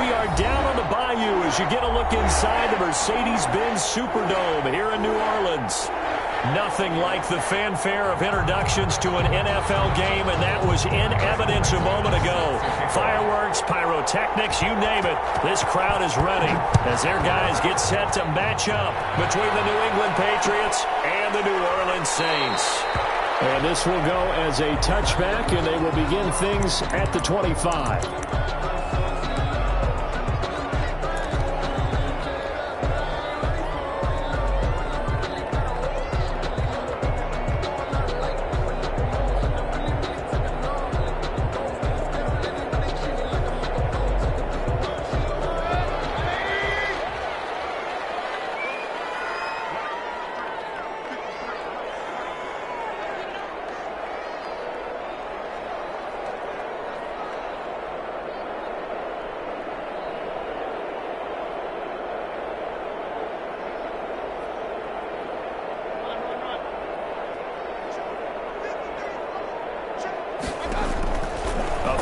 we are down on the bayou as you get a look inside the Mercedes-Benz Superdome here in New Orleans. Nothing like the fanfare of introductions to an NFL game, and that was in evidence a moment ago. Fireworks, pyrotechnics, you name it. This crowd is ready as their guys get set to match up between the New England Patriots and the New Orleans Saints. And this will go as a touchback, and they will begin things at the 25.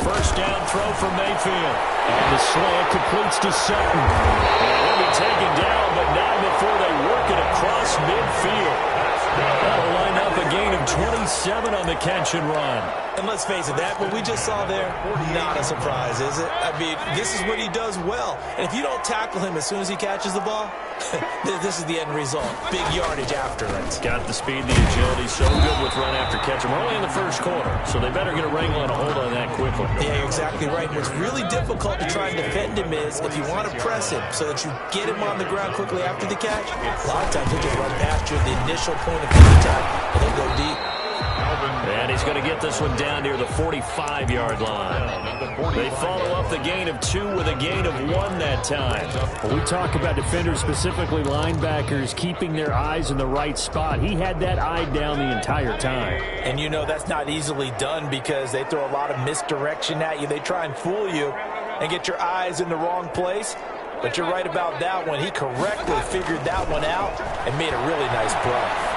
First down throw from Mayfield. And the slant completes to Sutton. And he'll be taken down, but not before they work it across midfield. That'll line up a gain of 27 on the catch and run. And let's face it, that what we just saw there, not a surprise, is it? I mean, this is what he does well. And if you don't tackle him as soon as he catches the ball, this is the end result. Big yardage after it. Got the speed, the agility, so good with run after catch. We're only in the first quarter, so they better get a wrangle and a hold on that quickly. Yeah, you're exactly right. What's really difficult to try and defend him is if you want to press him so that you get him on the ground quickly after the catch, a lot of times he'll just run past you at the initial point of contact, and he'll go deep. And he's going to get this one down near the 45-yard line. They follow up the gain of 2 with a gain of 1 that time. When we talk about defenders, specifically linebackers, keeping their eyes in the right spot, he had that eye down the entire time. And you know that's not easily done because they throw a lot of misdirection at you. They try and fool you and get your eyes in the wrong place. But you're right about that one. He correctly figured that one out and made a really nice play.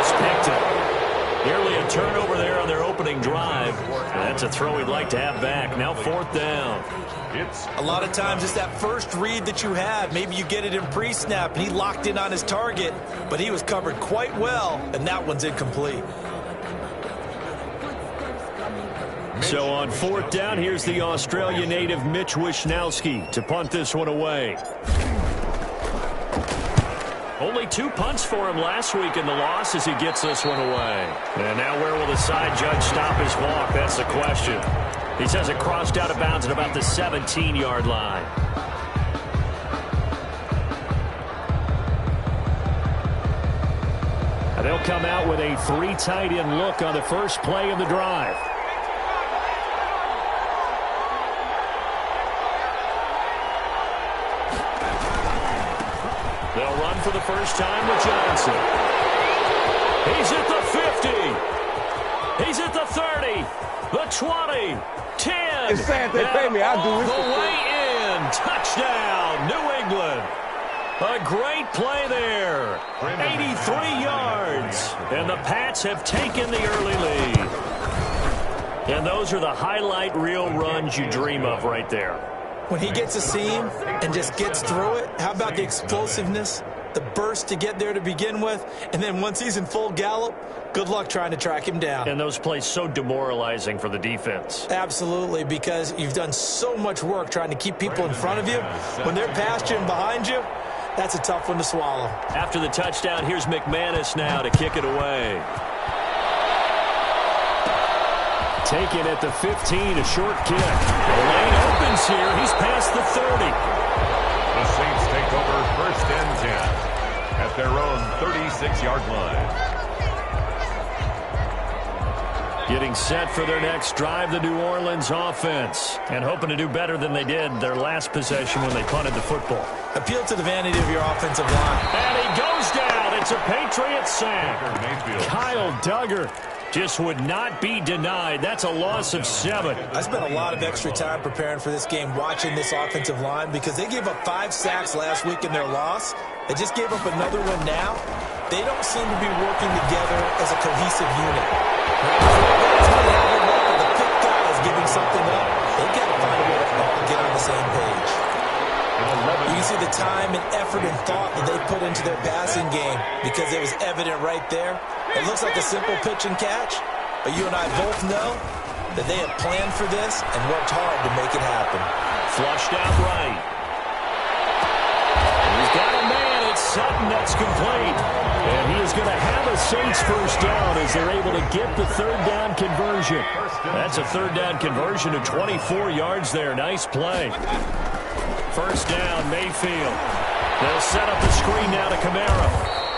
Picked it. Nearly a turnover there on their opening drive. That's a throw he'd like to have back. Now 4th down. A lot of times it's that first read that you have. Maybe you get it in pre-snap and he locked in on his target, but he was covered quite well, and that one's incomplete. So on 4th down, here's the Australia native Mitch Wishnowsky to punt this one away. Only 2 punts for him last week in the loss as he gets this one away. And now where will the side judge stop his walk? That's the question. He says it crossed out of bounds at about the 17-yard line. And they'll come out with a 3 tight end look on the first play of the drive. They'll run for the first time with Johnson. He's at the 50. He's at the 30. The 20. 10. It's sad they pay me. I'll do this. The way in. Touchdown, New England. A great play there. 83 yards. And the Pats have taken the early lead. And those are the highlight reel runs you dream of right there. When he gets a seam and just gets through it, how about the explosiveness, the burst to get there to begin with, and then once he's in full gallop, good luck trying to track him down. And those plays so demoralizing for the defense. Absolutely, because you've done so much work trying to keep people in front of you. When they're past you and behind you, that's a tough one to swallow. After the touchdown, here's McManus now to kick it away. Taken at the 15, a short kick. The lane opens here. He's past the 30. The Saints take over 1st and 10 at their own 36-yard line. Getting set for their next drive, the New Orleans offense. And hoping to do better than they did their last possession when they punted the football. Appeal to the vanity of your offensive line. And he goes down. It's a Patriot sack. Kyle Duggar just would not be denied. That's a loss of 7. I spent a lot of extra time preparing for this game watching this offensive line because they gave up 5 sacks last week in their loss. They just gave up another one now. They don't seem to be working together as a cohesive unit. The pick guy is giving setting something up, they've got to find a way to all get on the same page. You can see the time and effort and thought that they put into their passing game because it was evident right there. It looks like a simple pitch and catch, but you and I both know that they have planned for this and worked hard to make it happen. Flushed out right. He's got a man. It's Sutton that's complete. And he is going to have a Saints first down as they're able to get the third down conversion. That's a third down conversion of 24 yards there. Nice play. First down, Mayfield. They'll set up the screen now to Kamara.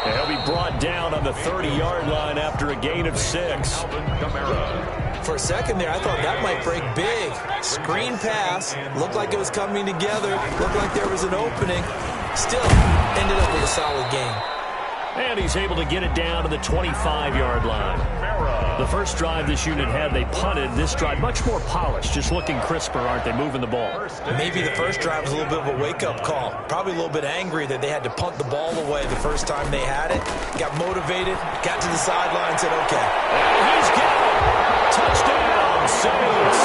And he'll be brought down on the 30-yard line after a gain of 6. For a second there, I thought that might break big. Screen pass. Looked like it was coming together. Looked like there was an opening. Still ended up with a solid game. And he's able to get it down to the 25-yard line. The first drive this unit had, they punted. This drive, much more polished, just looking crisper, aren't they, moving the ball? Maybe the first drive was a little bit of a wake-up call. Probably a little bit angry that they had to punt the ball away the first time they had it. Got motivated, got to the sideline, said, okay. And he's got it. Touchdown, Saints.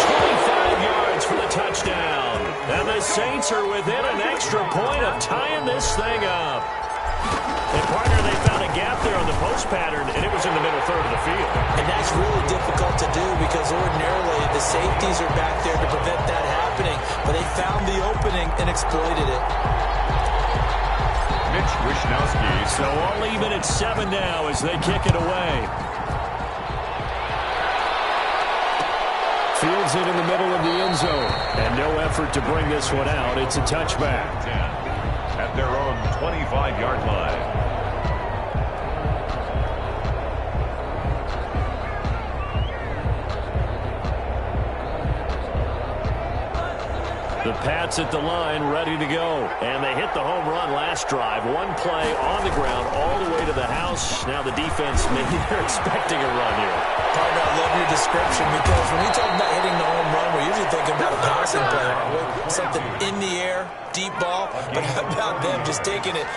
25 yards for the touchdown. And the Saints are within an extra point of tying this thing up. And partner, they found a gap there on the post pattern, and it was in the middle third of the field. And that's really difficult to do because ordinarily the safeties are back there to prevent that happening. But they found the opening and exploited it. Mitch Wishnowski. So all even at 7 now as they kick it away. Fields it in the middle of the end zone. And no effort to bring this one out. It's a touchback. At their own 25-yard line. The Pats at the line, ready to go. And they hit the home run last drive. One play on the ground all the way to the house. Now the defense, maybe they're expecting a run here. Partner, I love your description because when we talk about hitting the home run, we're usually thinking about a passing play, aren't we? Something in the air, deep ball. But how about them just taking it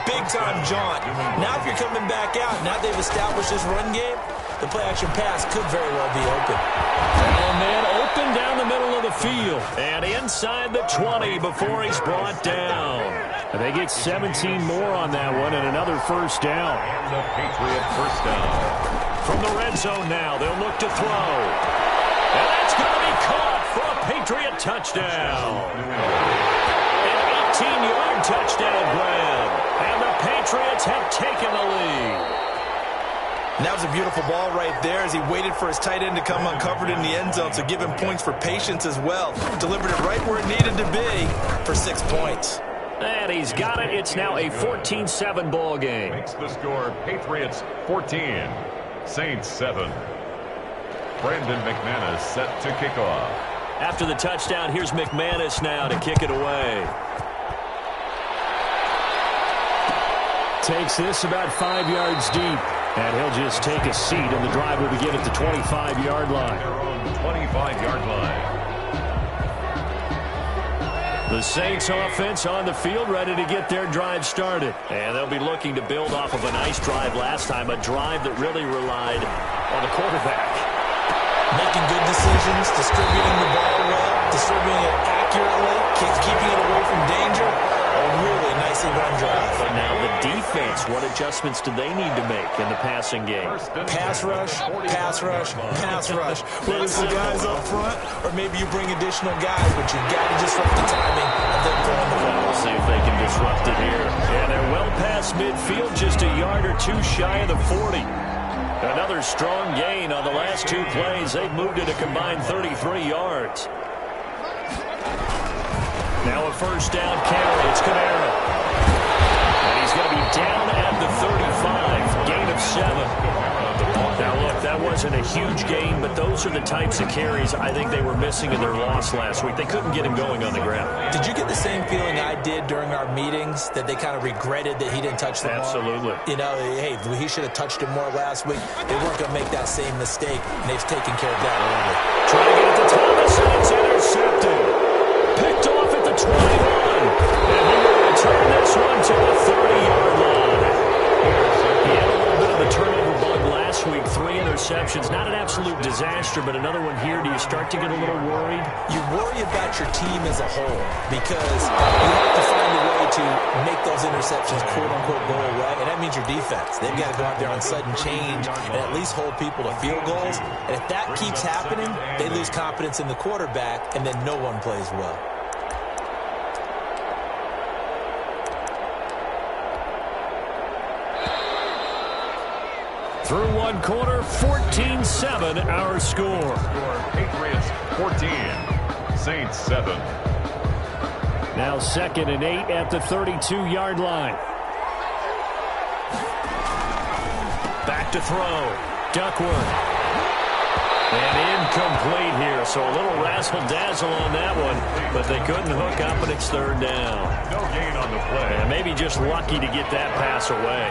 big-time jaunt? Now if you're coming back out, now they've established this run game, the play-action pass could very well be open. Oh, man, open down the middle of the field. And inside the 20 before he's brought down. And they get 17 more on that one and another first down. And the Patriot first down. From the red zone now, they'll look to throw. And that's going to be caught for a Patriot touchdown. An 18-yard touchdown grab. And the Patriots have taken the lead. And that was a beautiful ball right there as he waited for his tight end to come uncovered in the end zone, so give him points for patience as well. Delivered it right where it needed to be for 6 points. And he's got it. It's now a 14-7 ball game. Makes the score Patriots 14, Saints 7. Brandon McManus set to kick off. After the touchdown, here's McManus now to kick it away. Takes this about 5 yards deep. And he'll just take a seat, and the drive will begin at the 25-yard line. Their own 25-yard line. The Saints offense on the field, ready to get their drive started. And they'll be looking to build off of a nice drive last time, a drive that really relied on the quarterback. Making good decisions, distributing the ball well, distributing it accurately, keeping it away from danger. A really nicely run drive. But now the defense, what adjustments do they need to make in the passing game? Pass rush, pass rush, pass rush. Whether it's the guys up front or maybe you bring additional guys, but you've got to disrupt the timing of them throwing the ball. We'll see if they can disrupt it here. And they're well past midfield, just a yard or two shy of the 40. Another strong gain on the last 2 plays. They've moved it a combined 33 yards. Now a first down carry. It's Kamara. And he's going to be down at the 35. Gain of 7. Now, look, that wasn't a huge gain, but those are the types of carries I think they were missing in their loss last week. They couldn't get him going on the ground. Did you get the same feeling I did during our meetings, that they kind of regretted that he didn't touch the ball? Absolutely. You know, hey, he should have touched it more last week. They weren't going to make that same mistake, and they've taken care of that early. Trying to get it to Thomas, and it's intercepted. Picked off at the 21. And he will return this one to the 30-yard line. He had a little bit of a turnover bug last week. 3 interceptions. interceptions. Not an absolute disaster, but another one here. Do you start to get a little worried? You worry about your team as a whole because you have to find a way to make those interceptions quote-unquote go away, and that means your defense. They've got to go out there on sudden change and at least hold people to field goals. And if that keeps happening, they lose confidence in the quarterback, and then no one plays well. Through one quarter, 14-7 our score. Patriots 14, Saints 7. Now 2nd and 8 at the 32-yard line. Back to throw. Duckworth. And incomplete here, so a little razzle-dazzle on that one, but they couldn't hook up, and it's 3rd down. No gain on the play. And maybe just lucky to get that pass away.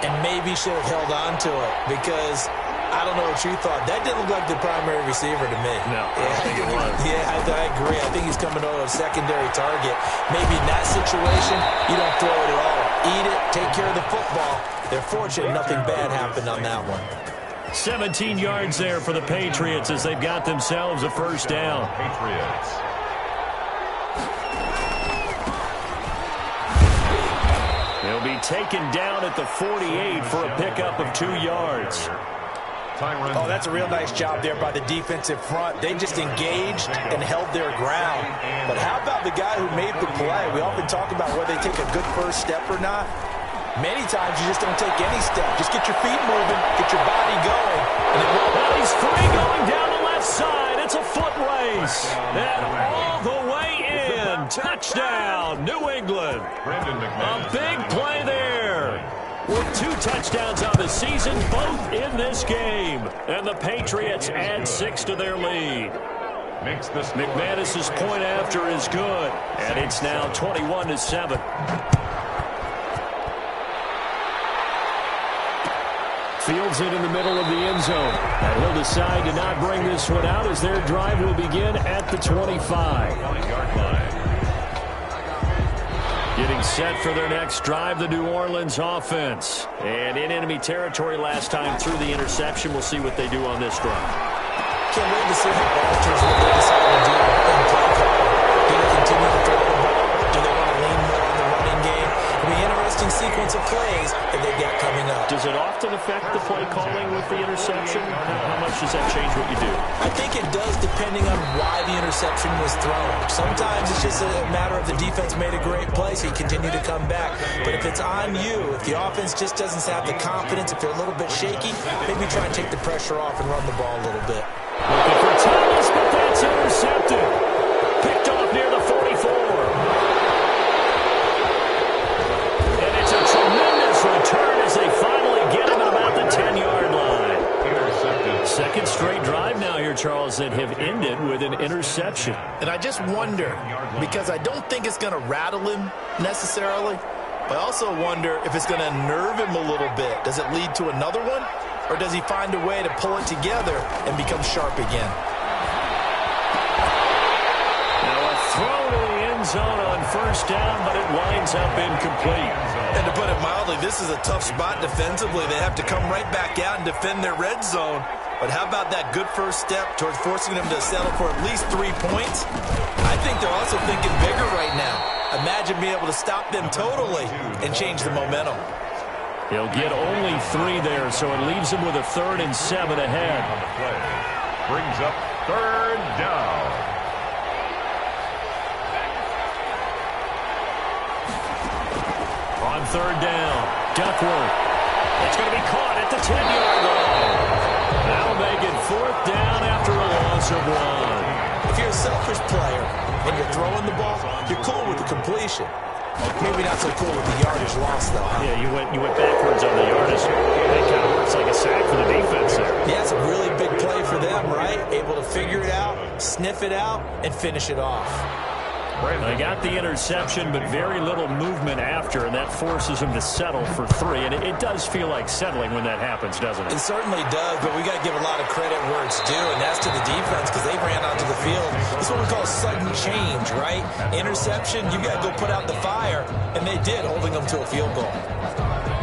And maybe should have held on to it because I don't know what you thought. That didn't look like the primary receiver to me. No, I don't think it was. Yeah, I agree. I think he's coming over a secondary target. Maybe in that situation, you don't throw it at all. Eat it, take care of the football. They're fortunate nothing bad happened on that one. 17 yards there for the Patriots as they've got themselves a 1st down. Patriots. He'll be taken down at the 48 for a pickup of 2 yards. Oh, that's a real nice job there by the defensive front. They just engaged and held their ground. But how about the guy who made the play? We often talk about whether they take a good first step or not. Many times you just don't take any step. Just get your feet moving, get your body going. And he's free going down the left side. It's a foot race. And all the way in. Touchdown, New England. A big play there. With 2 touchdowns on the season, both in this game. And the Patriots add 6 to their lead. McManus's point after is good. And it's now 21-7. Fields it in the middle of the end zone. And he'll decide to not bring this one out as their drive will begin at the 25-yard line. Getting set for their next drive, the New Orleans offense. And in enemy territory last time through the interception. We'll see what they do on this drive. Can't wait to see how Walters will decide to do in play call. Do they continue to throw the ball? Do they want to lean more on the running game? It'll be an interesting sequence of plays that they've got coming up. Does it often affect the play calling with the interception? How much does that change what you do? I think it does depending on why the interception was thrown. Sometimes it's just a matter of the defense made a great play, so you continue to come back. But if it's on you, if the offense just doesn't have the confidence, if they're a little bit shaky, maybe try and take the pressure off and run the ball a little bit. Looking for Thomas, but that's intercepted. Picked off near the 44. And it's a tremendous return as they finally get him at about the 10-yard line. Intercepted. Second straight drive now here, Charles, that have ended with an interception. And I just wonder, because I don't think it's going to rattle him necessarily, but I also wonder if it's going to nerve him a little bit. Does it lead to another one? Or does he find a way to pull it together and become sharp again? Now a throw to the end zone on 1st down, but it winds up incomplete. And to put it mildly, this is a tough spot defensively. They have to come right back out and defend their red zone. But how about that good first step towards forcing them to settle for at least 3 points? I think they're also thinking bigger right now. Imagine being able to stop them totally and change the momentum. He'll get only 3 there, so it leaves him with a 3rd and 7 ahead. On the play. Brings up 3rd down. On 3rd down, Duckworth. It's going to be caught at the 10-yard line. That'll make it 4th down after a loss of 1. If you're a selfish player and you're throwing the ball, you're cool with the completion. Maybe not so cool with the yardage loss, though. Huh? Yeah, you went backwards on the yardage. That kind of works like a sack for the defense there. Yeah, it's a really big play for them, right? Able to figure it out, sniff it out, and finish it off. They got the interception, but very little movement after, and that forces them to settle for 3. And it does feel like settling when that happens, doesn't it? It certainly does, but we got to give a lot of credit where it's due, and that's to the defense because they ran onto the field. This is what we call sudden change, right? Interception, you got to go put out the fire, and they did, holding them to a field goal.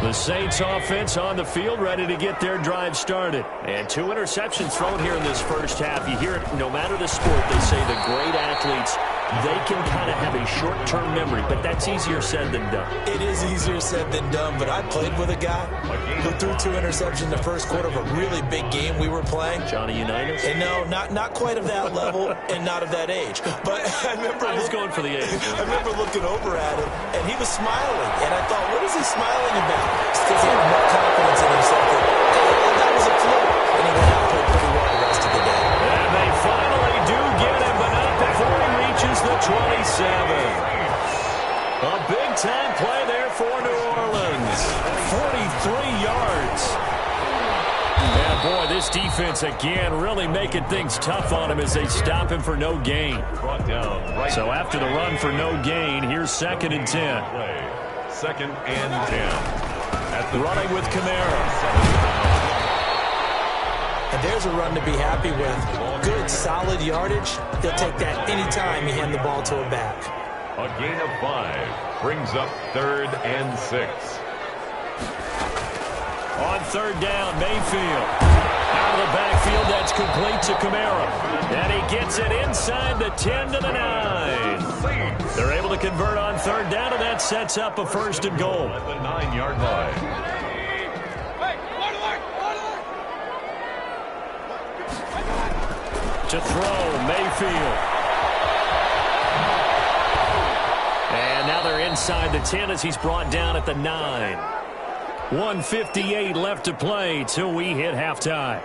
The Saints offense on the field, ready to get their drive started. And 2 interceptions thrown here in this first half. You hear it, no matter the sport, they say the great athletes, they can kind of have a short-term memory, but that's easier said than done. It is easier said than done, but I played with a guy who threw 2 interceptions in the first quarter of a really big game we were playing. Johnny Unitas? And no, not quite of that level and not of that age. But I was going for the age. I remember looking over at him, and he was smiling. And I thought, what is he smiling about? It's because he had more confidence in himself. That was a fluke. And he went out and played pretty well the rest of the day. And they finally do get him, but not before he reaches the 27. A big-time play there for New Orleans. 43 yards. And, boy, this defense, again, really making things tough on him as they stop him for no gain. So after the run for no gain, here's 2nd and 10. 2nd and 10. Running with Kamara. And there's a run to be happy with. Good, solid yardage. He'll take that anytime you hand the ball to a back. A gain of 5 brings up 3rd and 6. On 3rd down, Mayfield. Out of the backfield, that's complete to Kamara. And he gets it inside the 10 to the 9. They're able to convert on 3rd down, and that sets up a 1st and goal. At the 9-yard line. To throw, Mayfield. And now they're inside the 10 as he's brought down at the 9. 1:58 left to play till we hit halftime.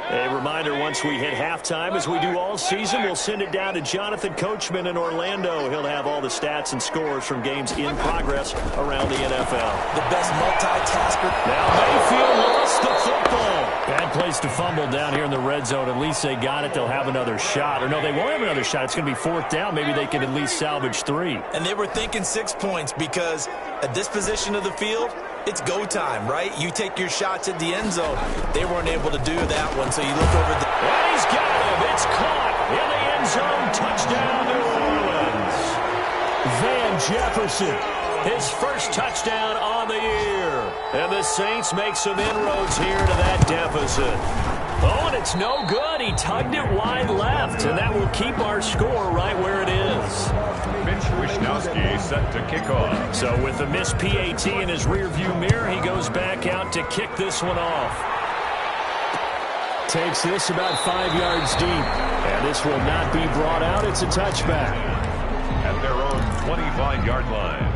A reminder, once we hit halftime, as we do all season, we'll send it down to Jonathan Coachman in Orlando. He'll have all the stats and scores from games in progress around the NFL. The best multitasker. Now Mayfield lost the football. Bad place to fumble down here in the red zone. At least they got it. They'll have another shot. Or no, they won't have another shot. It's going to be 4th down. Maybe they can at least salvage 3. And they were thinking 6 points because at this position of the field, it's go time, right? You take your shots at the end zone. They weren't able to do that one, so you look over the... And he's got him. It's caught in the end zone. Touchdown, New Orleans. Van Jefferson, his first touchdown on the year. And the Saints make some inroads here to that deficit. Oh, and it's no good. He tugged it wide left, and that will keep our score right where it is. Mitch Wisnowski set to kick off. So with the missed PAT in his rearview mirror, he goes back out to kick this one off. Takes this about 5 yards deep, and this will not be brought out. It's a touchback. At their own 25-yard line.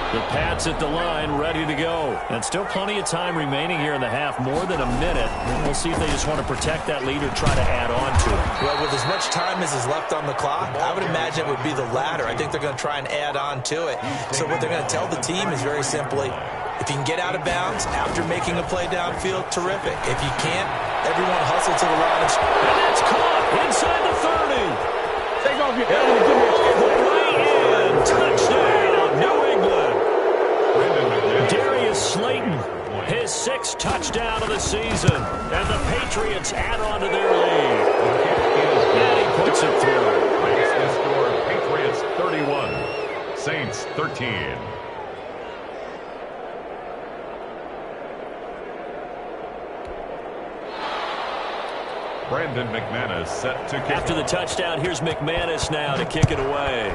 The Pats at the line, ready to go. And still plenty of time remaining here in the half, more than a minute. And we'll see if they just want to protect that lead or try to add on to it. Well, with as much time as is left on the clock, I would imagine it would be the latter. I think they're going to try and add on to it. So what they're going to tell the team is very simply, if you can get out of bounds after making a play downfield, terrific. If you can't, everyone hustle to the line. And that's caught inside the 30. Take off your helmet. Way in. Touchdown, New England. Darius Slayton, his 6th touchdown of the season. And the Patriots add on to their lead. And he puts it through. Makes the score Patriots 31, Saints 13. Brandon McManus set to kick. After the touchdown, here's McManus now to kick it away.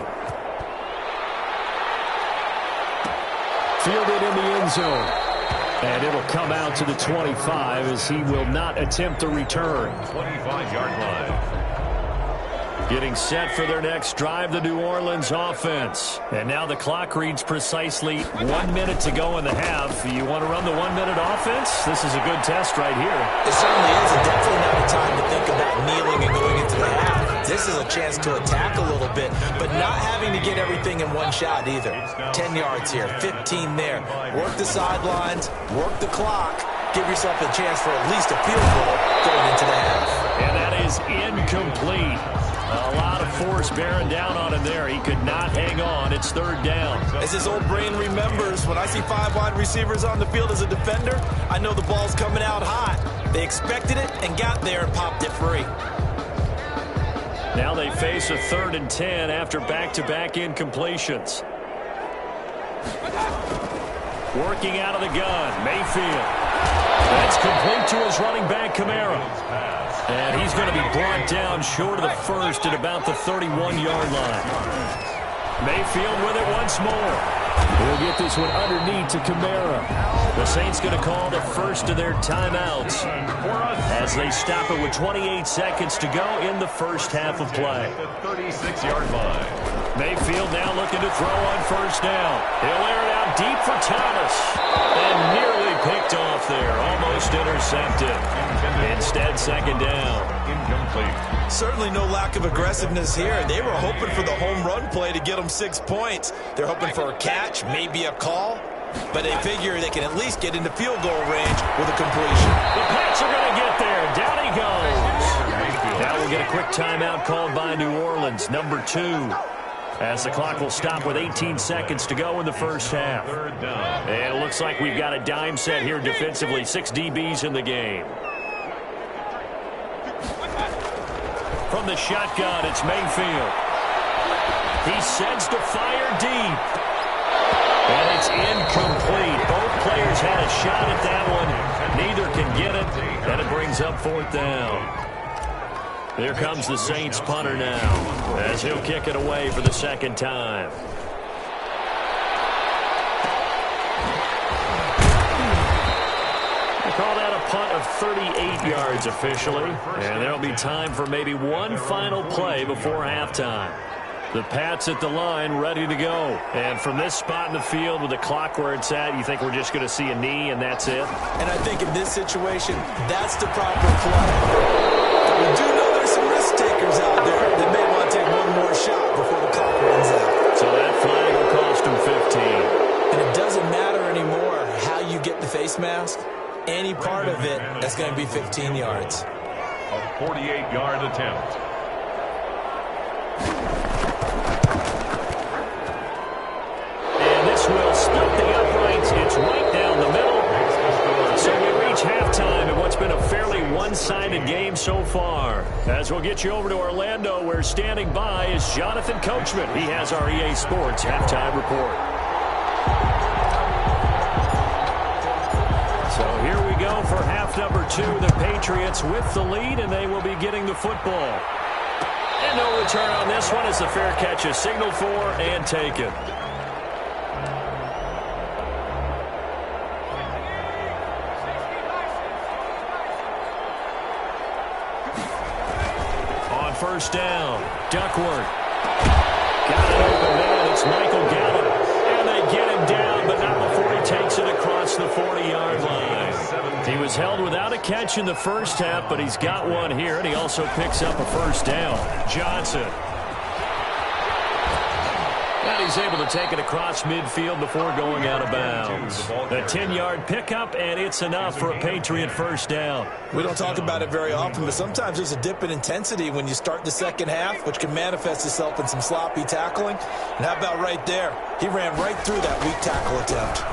Fielded in the end zone. And it'll come out to the 25 as he will not attempt the return. 25-yard line. Getting set for their next drive, the New Orleans offense. And now the clock reads precisely 1 minute to go in the half. You want to run the 1 minute offense? This is a good test right here. It certainly is, and definitely not a time to think about kneeling and going into the half. This is a chance to attack a little bit, but not having to get everything in one shot either. 10 yards here, 15 there. Work the sidelines, work the clock. Give yourself a chance for at least a field goal going into the half. And that is incomplete. A lot of force bearing down on him there. He could not hang on. It's 3rd down. As his old brain remembers, when I see 5 wide receivers on the field as a defender, I know the ball's coming out hot. They expected it and got there and popped it free. Now they face a 3rd and 10 after back-to-back incompletions. Working out of the gun, Mayfield. That's complete to his running back, Kamara. And he's going to be brought down short of the first at about the 31-yard line. Mayfield with it once more. He'll get this one underneath to Kamara. The Saints going to call the first of their timeouts as they stop it with 28 seconds to go in the first half of play. The 36-yard line. Mayfield now looking to throw on first down. He'll air it out deep for Thomas. And nearly picked off there. Almost intercepted. Instead, second down. Incomplete. Certainly no lack of aggressiveness here. They were hoping for the home run play to get them 6 points. They're hoping for a catch, maybe a call. But they figure they can at least get into field goal range with a completion. The Pats are going to get there. Down he goes. Now we'll get a quick timeout called by New Orleans, number 2. As the clock will stop with 18 seconds to go in the first half. And it looks like we've got a dime set here defensively. 6 DBs in the game. From the shotgun, it's Mayfield. He sends to fire deep. And it's incomplete. Both players had a shot at that one. Neither can get it. And it brings up fourth down. Here comes the Saints punter now as he'll kick it away for the second time. They call that a punt of 38 yards officially. And there'll be time for maybe one final play before halftime. The Pats at the line ready to go. And from this spot in the field with the clock where it's at, you think we're just going to see a knee and that's it? And I think in this situation, that's the proper play. We do know there's some risk takers out there that may want to take one more shot before the clock runs out. So that flag will cost him 15. And it doesn't matter anymore how you get the face mask. Any part of it, that's going to be 15 yards. A 48-yard attempt. And this will split the uprights. It's right down the middle. So we reach halftime in what's been a fairly one-sided game so far. As we'll get you over to Orlando, where standing by is Jonathan Coachman. He has our EA Sports halftime report. So here we go for half number 2. The Patriots with the lead, and they will be getting the football. And no return on this one as the fair catch is signaled for and taken. First down, Duckworth. Got it open man, it's Michael Gallup. And they get him down, but not before he takes it across the 40-yard line. He was held without a catch in the first half, but he's got one here, and he also picks up a first down. Johnson. And he's able to take it across midfield before going out of bounds. A 10-yard pickup, and it's enough for a Patriot first down. We don't talk about it very often, but sometimes there's a dip in intensity when you start the second half, which can manifest itself in some sloppy tackling. And how about right there? He ran right through that weak tackle attempt.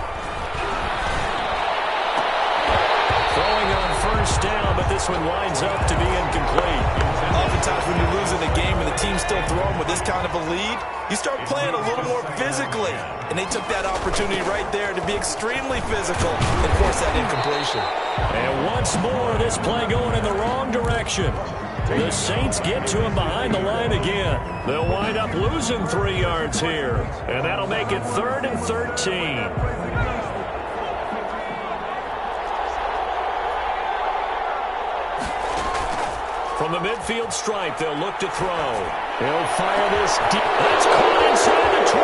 Throwing on first down, but this one winds up to be incomplete. Oftentimes when you're losing a game and the team's still throwing with this kind of a lead, you start playing a little more physically. And they took that opportunity right there to be extremely physical and force that incompletion. And once more, this play going in the wrong direction. The Saints get to him behind the line again. They'll wind up losing 3 yards here. And that'll make it 3rd and 13. From the midfield stripe, they'll look to throw. He'll fire this deep. That's caught inside the 20.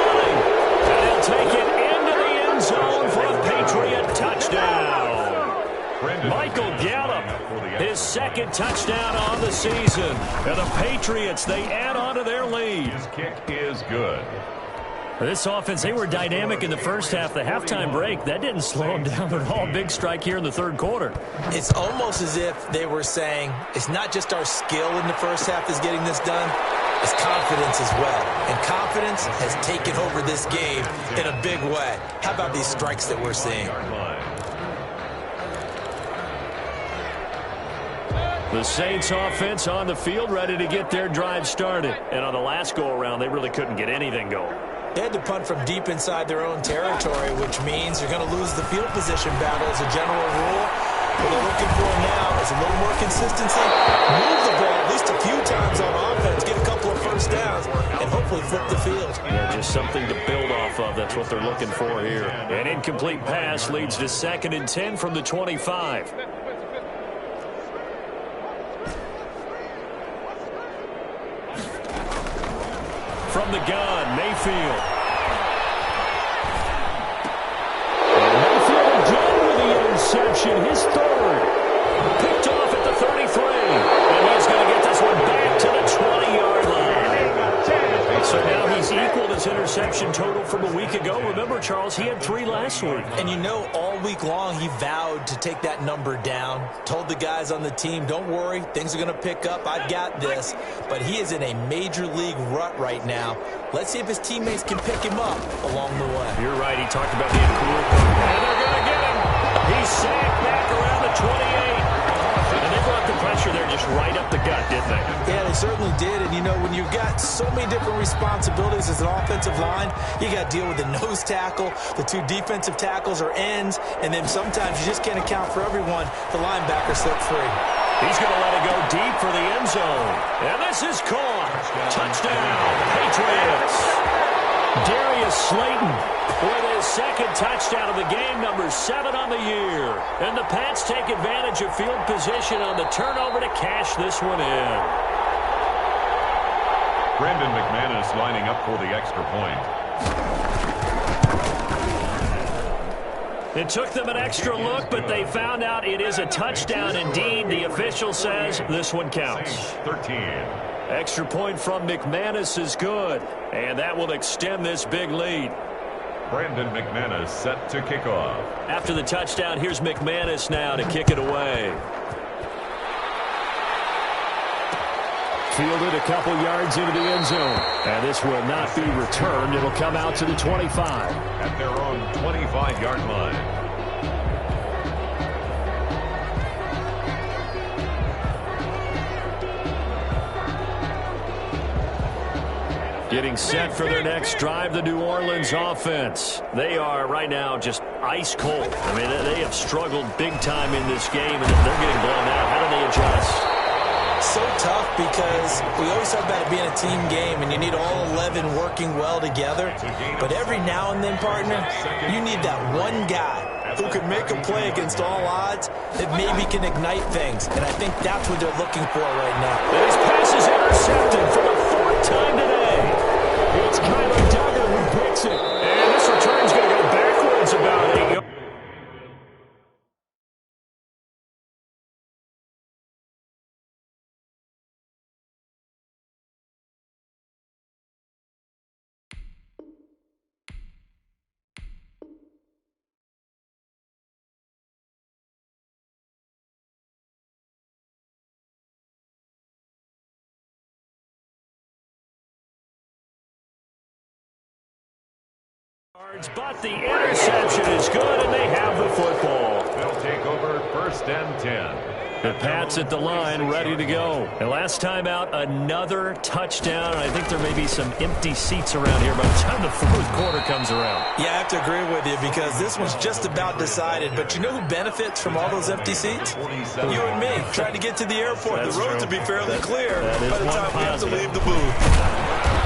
And they'll take it into the end zone for a Patriot touchdown. Michael Gallup, his second touchdown on the season. And the Patriots, they add on to their lead. His kick is good. This offense, they were dynamic in the first half. The halftime break, that didn't slow them down at all. Big strike here in the third quarter. It's almost as if they were saying, it's not just our skill in the first half that's getting this done, it's confidence as well. And confidence has taken over this game in a big way. How about these strikes that we're seeing? The Saints offense on the field ready to get their drive started. And on the last go-around, they really couldn't get anything going. They had to punt from deep inside their own territory, which means you're going to lose the field position battle as a general rule. What they're looking for now is a little more consistency, move the ball at least a few times on offense, get a couple of first downs, and hopefully flip the field. Yeah, just something to build off of. That's what they're looking for here. An incomplete pass leads to 2nd and 10 from the 25. From the gun, Mayfield. Mayfield again with the interception, his 3rd. Picked off at the 33. And he's going to get this one back to the 20-yard line. So now he's equaled his interception total from a week ago. Remember, Charles, he had 3 last week. And you know, all week long he vowed to take that number down. Told the guys on the team, don't worry, things are going to pick up. I've got this. But he is in a major league rut right now. Let's see if his teammates can pick him up along the way. You're right. He talked about being cool. And they're going to get him. He's sacked back around the 28. And they brought the pressure there just right up the gut, didn't they? Yeah, they certainly did. And, you know, when you've got so many different responsibilities as an offensive line, you got to deal with the nose tackle, the 2 defensive tackles or ends, and then sometimes you just can't account for everyone. The linebacker slipped free. He's going to let it go deep for the end zone. And this is caught. Touchdown, Patriots. Darius Slayton with his 2nd touchdown of the game, number 7 on the year. And the Pats take advantage of field position on the turnover to cash this one in. Brandon McManus lining up for the extra point. It took them an extra look, but they found out it is a touchdown indeed. The official says this one counts. 13. Extra point from McManus is good, and that will extend this big lead. Brandon McManus set to kick off. After the touchdown, here's McManus now to kick it away. Fielded a couple yards into the end zone. And this will not be returned. It'll come out to the 25. At their own 25-yard line. Getting set for their next drive, the New Orleans offense. They are right now just ice cold. I mean, they have struggled big time in this game, and they're getting blown out. How do they adjust? So tough because we always talk about it being a team game, and you need all 11 working well together. But every now and then, partner, you need that one guy who can make a play against all odds that maybe can ignite things. And I think that's what they're looking for right now. And his pass is intercepted for the 4th time today. It's Kyler Duggar who picks it. And this return's going to go backwards about 8 yards. But the interception is good, and they have the football. They'll take over 1st and 10. The Pats at the line, ready to go. And last time out, another touchdown. I think there may be some empty seats around here by the time the 4th quarter comes around. Yeah, I have to agree with you because this one's just about decided. But you know who benefits from all those empty seats? You and me, trying to get to the airport. That's the roads true. will be fairly clear by the time we have to leave the booth.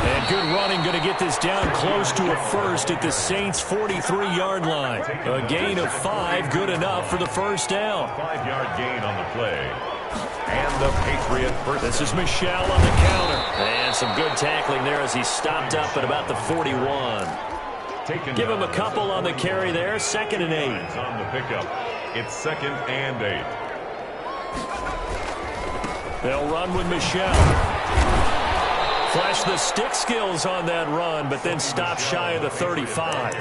And good running, going to get this down close to a first at the Saints' 43-yard line. A gain of 5, good enough for the first down. 5-yard gain on the play. And the Patriot first. This is Michelle on the counter. And some good tackling there as he stopped up at about the 41. Give him a couple on the carry there. 2nd and 8. On the pickup. It's 2nd and 8. They'll run with Michelle. Flash the stick skills on that run, but then stop shy of the 35.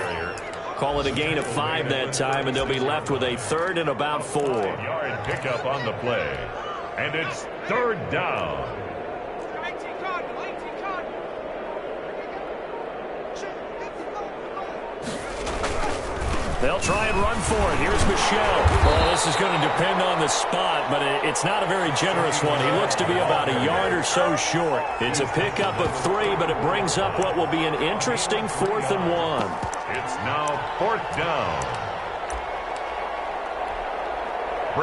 Call it a gain of 5 that time, and they'll be left with a 3rd and about 4. 5-yard pickup on the play. And it's 3rd down. They'll try and run for it. Here's Michelle. Well, this is going to depend on the spot, but it's not a very generous one. He looks to be about a yard or so short. It's a pickup of 3, but it brings up what will be an interesting 4th and 1. It's now 4th down.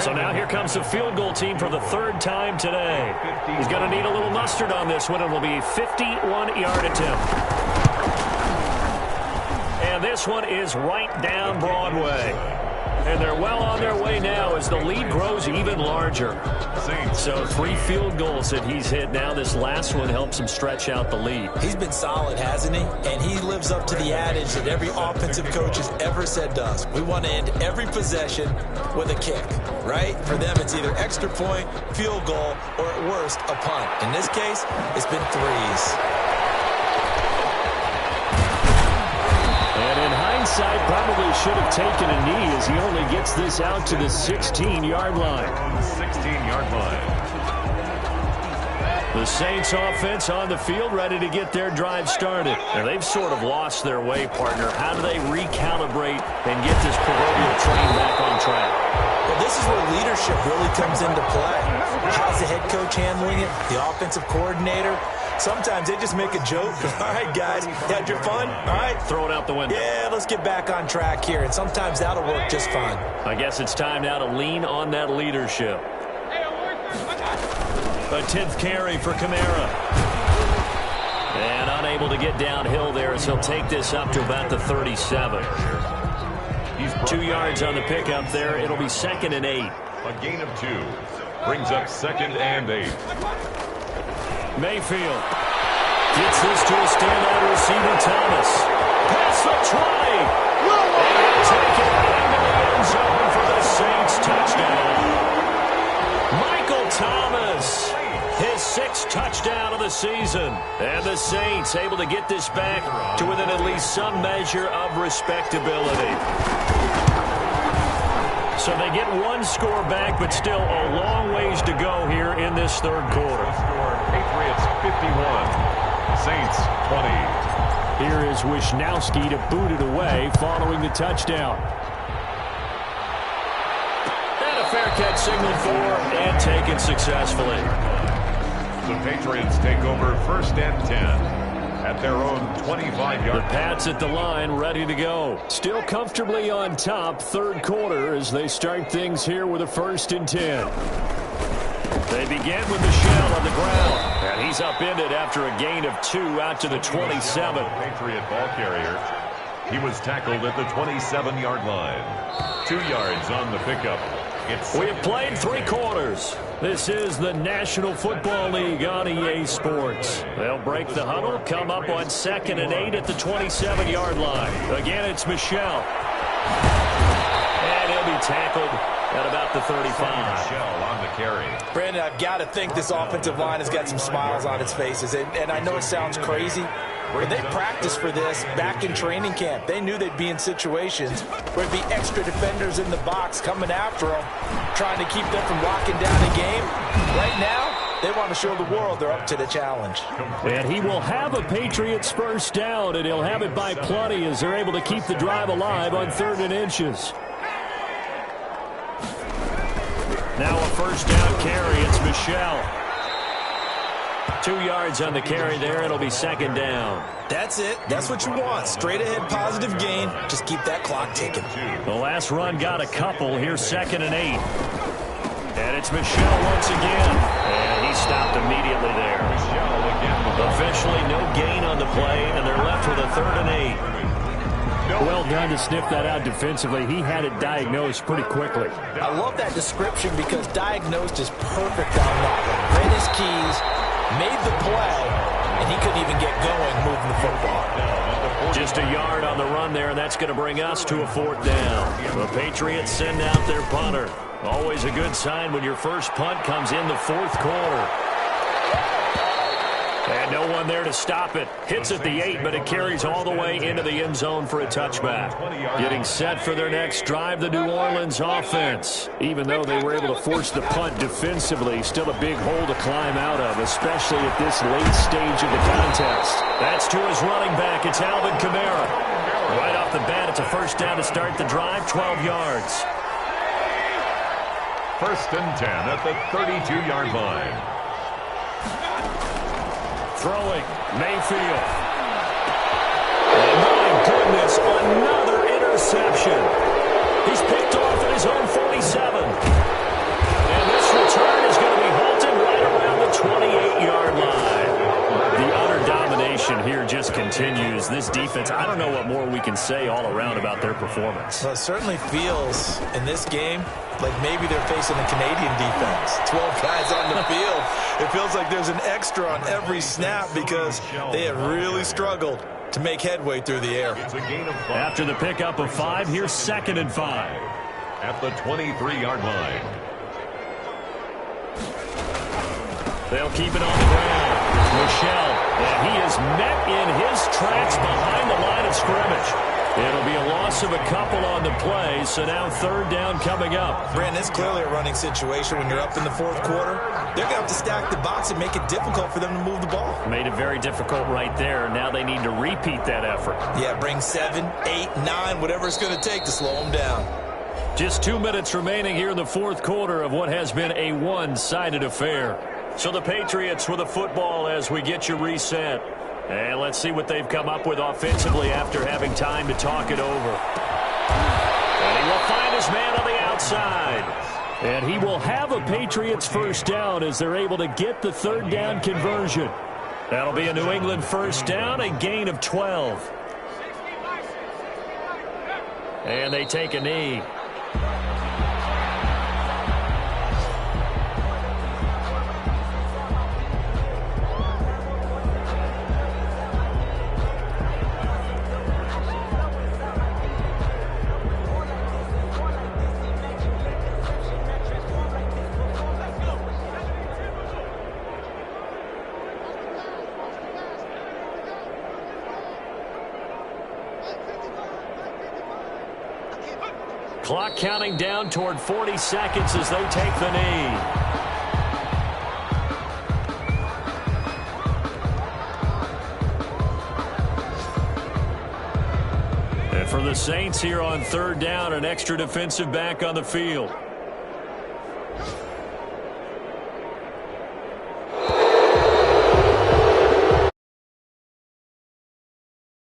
So now here comes the field goal team for the 3rd time today. He's going to need a little mustard on this one. It will be a 51-yard attempt. And this one is right down Broadway. And they're well on their way now as the lead grows even larger. So 3 field goals that he's hit now. This last one helps him stretch out the lead. He's been solid, hasn't he? And he lives up to the adage that every offensive coach has ever said to us. We want to end every possession with a kick, right? For them, it's either extra point, field goal, or at worst, a punt. In this case, it's been 3s. And in hindsight, probably should have taken a knee as he only gets this out to the 16-yard line. 16-yard line. The Saints offense on the field ready to get their drive started. Now, they've sort of lost their way, partner. How do they recalibrate and get this proverbial train back on track? Well, this is where leadership really comes into play. How's the head coach handling it? The offensive coordinator? Sometimes they just make a joke. All right, guys, you had your fun? All right. Throw it out the window. Yeah, let's get back on track here. And sometimes that'll work just fine. I guess it's time now to lean on that leadership. A 10th carry for Kamara. And unable to get downhill there as he'll take this up to about the 37. 2 yards on the pickup there. It'll be 2nd and 8. A gain of 2. Brings up 2nd and 8. Mayfield gets this to a standout receiver, Thomas. Past the 20. And he'll take it into the end zone for the Saints touchdown. Michael Thomas, his 6th touchdown of the season. And the Saints able to get this back to within at least some measure of respectability. So they get 1 score back, but still a long ways to go here in this 3rd quarter. Patriots 51, Saints 20. Here is Wisnowski to boot it away following the touchdown. And a fair catch signaled for and taken successfully. The Patriots take over 1st and 10. At their own 25-yard. The Pats at the line, ready to go. Still comfortably on top, 3rd quarter as they start things here with a 1st and 10. They begin with Michelle on the ground. And he's upended after a gain of 2 out to the 27. Patriot ball carrier. He was tackled at the 27-yard line. 2 yards on the pickup. We have played 3 quarters. This is the National Football League on EA Sports. They'll break the huddle, come up on 2nd and 8 at the 27-yard line. Again, it's Michelle. And he'll be tackled at about the 35. Michelle on the carry. Brandon, I've got to think this offensive line has got some smiles on its faces. And I know it sounds crazy, but they practiced for this back in training camp. They knew they'd be in situations where there'd be extra defenders in the box coming after them, trying to keep them from locking down the game. Right now, they want to show the world they're up to the challenge. And he will have a Patriots 1st down, and he'll have it by plenty as they're able to keep the drive alive on 3rd and inches. Now a 1st down carry. It's Michelle. 2 yards on the carry there. It'll be 2nd down. That's it. That's what you want. Straight ahead positive gain. Just keep that clock ticking. The last run got a couple. Here's 2nd and 8. And it's Michelle once again. And he stopped immediately there. Officially no gain on the play, and they're left with a 3rd and 8. Well done to sniff that out defensively. He had it diagnosed pretty quickly. I love that description because diagnosed is perfect on that one. Read his keys, made the play, and he couldn't even get going moving the football. Just a yard on the run there, and that's going to bring us to a 4th down. The Patriots send out their punter. Always a good sign when your first punt comes in the 4th quarter. And no one there to stop it. Hits at the 8, but it carries all the way into the end zone for a touchback. Getting set for their next drive, the New Orleans offense. Even though they were able to force the punt defensively, still a big hole to climb out of, especially at this late stage of the contest. That's to his running back. It's Alvin Kamara. Right off off the bat. It's a first down to start the drive, 12 yards. First and 10 at the 32-yard line. Throwing, Mayfield. And my goodness, another interception. He's picked off at his own 47. And this return is going to be halted right around the 28-yard line. The utter domination here just continues. This defense, I don't know what more we can say all around about their performance. Well, it certainly feels in this game like maybe they're facing a Canadian defense. 12 guys on the field. It feels like there's an extra on every snap because they have really struggled to make headway through the air. After the pickup of 5, here's 2nd and 5. At the 23-yard line. They'll keep it on the ground. Michel, and he is met in his tracks behind the line of scrimmage. It'll be a loss of a couple on the play, so now 3rd down coming up. Brandon, it's clearly a running situation when you're up in the 4th quarter. They're going to have to stack the box and make it difficult for them to move the ball. Made it very difficult right there. Now they need to repeat that effort. Yeah, bring 7, 8, 9, whatever it's going to take to slow them down. Just 2 minutes remaining here in the 4th quarter of what has been a one-sided affair. So the Patriots with the football as we get you reset. And let's see what they've come up with offensively after having time to talk it over. And he will find his man on the outside. And he will have a Patriots first down as they're able to get the 3rd down conversion. That'll be a New England first down, a gain of 12. And they take a knee. Clock counting down toward 40 seconds as they take the knee. And for the Saints here on 3rd down, an extra defensive back on the field.